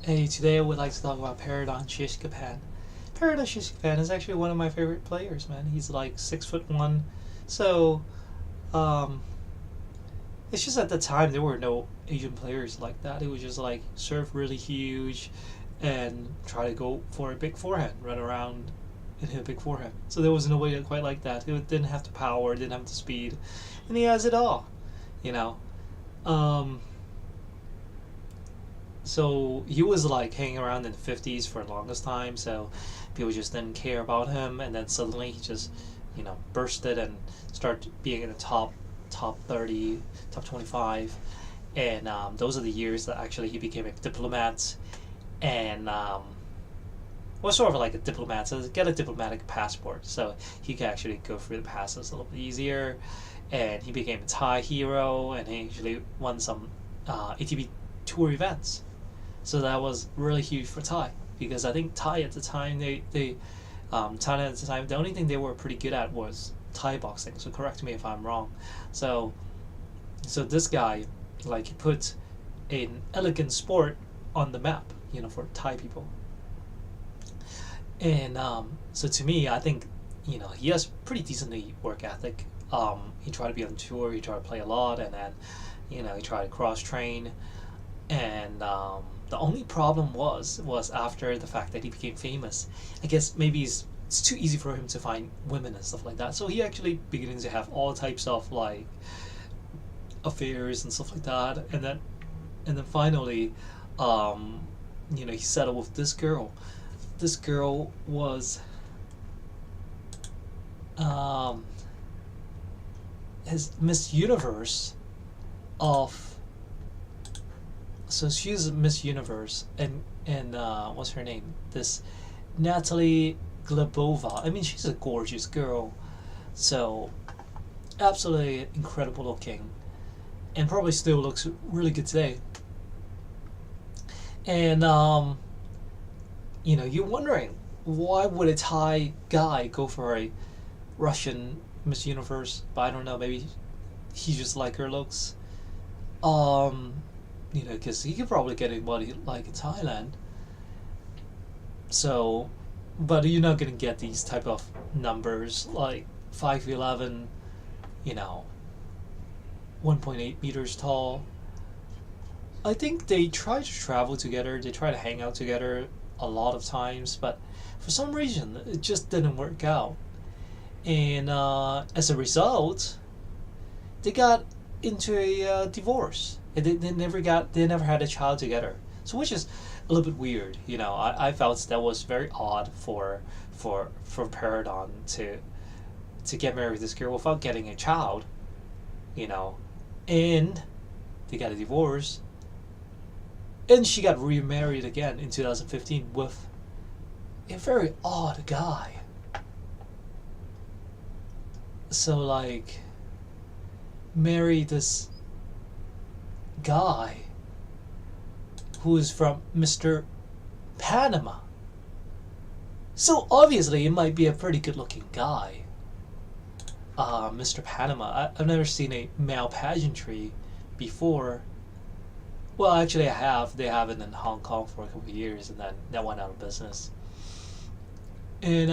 Hey, today I would like to talk about Paradorn Srichaphan. Paradorn Srichaphan is actually one of my favorite players, man. He's like 6'1", so um, it's just at the time there were no Asian players like that. It was just like serve really huge and try to go for a big forehand, run around and hit a big forehand. So there was nobody quite like that. It didn't have the power, didn't have the speed, and he has it all, you know. Um, so he was like hanging around in the 50s for the longest time, so people just didn't care about him, and then suddenly he just bursted and started being in the top 30, top 25, and those are the years that actually he became a diplomat, and well, sort of like a diplomat, so get a diplomatic passport, so he could actually go through the passes a little bit easier, and he became a Thai hero, and he actually won some ATP tour events. So that was really huge for Thai, because I think Thai at the time Thailand at the time, the only thing they were pretty good at was Thai boxing. So correct me if I'm wrong. So this guy, like, he put an elegant sport on the map, for Thai people. And so to me, I think he has pretty decently work ethic. He tried to be on tour, he tried to play a lot, and then he tried to cross train, and the only problem was after the fact that he became famous. I guess maybe it's too easy for him to find women and stuff like that. So he actually beginning to have all types of like affairs and stuff like that, and then finally, he settled with this girl. This girl was um, his Miss Universe of. So she's Miss Universe, and what's her name? This Natalie Glebova. I mean, she's a gorgeous girl, so absolutely incredible looking, and probably still looks really good today. And you're wondering, why would a Thai guy go for a Russian Miss Universe? But I don't know. Maybe he just like her looks. Because he could probably get anybody like in Thailand. So, but you're not gonna get these type of numbers like 5'11", 1.8 meters tall. I think they try to travel together, they try to hang out together a lot of times, but for some reason it just didn't work out. And as a result, they got into a divorce. They never had a child together. So which is a little bit weird. I felt that was very odd for Paradorn to get married with this girl without getting a child. And they got a divorce, and she got remarried again in 2015 with a very odd guy. So like, marry this guy who is from Mr. Panama. So obviously it might be a pretty good looking guy. Mr. Panama. I've never seen a male pageantry before. Well, actually I have. They have it in Hong Kong for a couple of years, and then that went out of business. And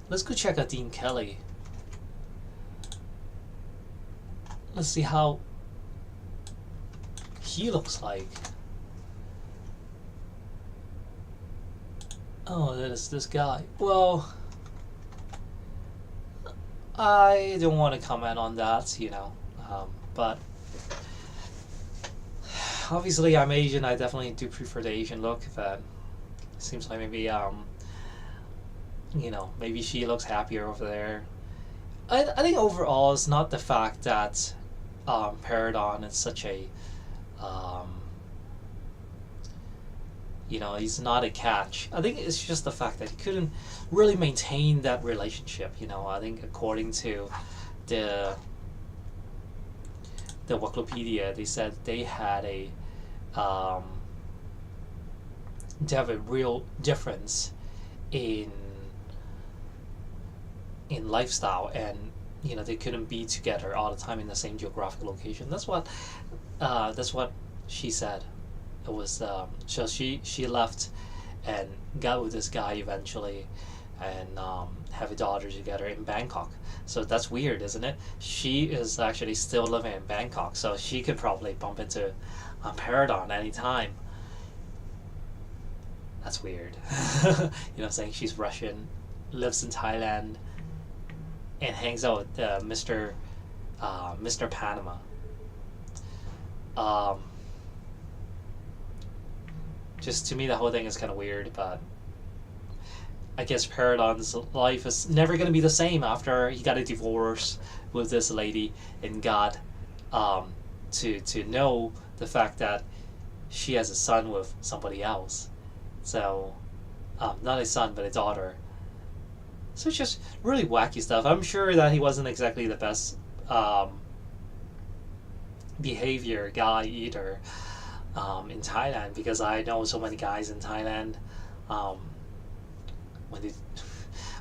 let's go check out Dean Kelly. Let's see how he looks like. Oh, that is this guy. Well, I don't want to comment on that, but obviously I'm Asian. I definitely do prefer the Asian look. But it seems like maybe maybe she looks happier over there. I think overall it's not the fact that Paradorn is such a he's not a catch. I think it's just the fact that he couldn't really maintain that relationship. I think according to the Wikipedia, they said they had they have a real difference in lifestyle, and they couldn't be together all the time in the same geographic location. That's what she said. it was so she left and got with this guy eventually, and have a daughter together in Bangkok. So that's weird, isn't it? She is actually still living in Bangkok, so she could probably bump into Paradorn anytime. That's weird. You know what I'm saying? She's Russian, lives in Thailand, and hangs out with Mr. Panama. Um, just to me, the whole thing is kind of weird, but I guess Paradon's life is never going to be the same after he got a divorce with this lady and got to know the fact that she has a son with somebody else. So, not a son, but a daughter. So it's just really wacky stuff. I'm sure that he wasn't exactly the best behavior guy either in Thailand, because I know so many guys in Thailand um, when they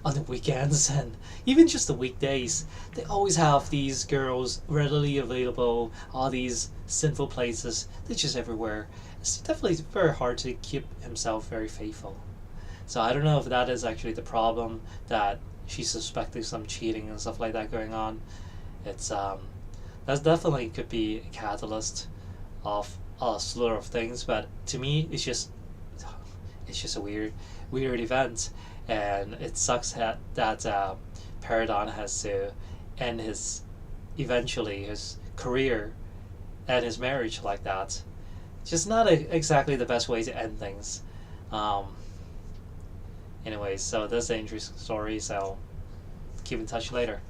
on the weekends and even just the weekdays, they always have these girls readily available, all these sinful places. They're just everywhere. It's definitely very hard to keep himself very faithful. So I don't know if that is actually the problem, that she's suspecting some cheating and stuff like that going on. It's that definitely could be a catalyst of a slew of things, but to me it's just a weird event, and it sucks that Paradon has to end eventually his career and his marriage like that. Just not exactly the best way to end things. Um, Anyways, so that's an interesting story. So keep in touch later.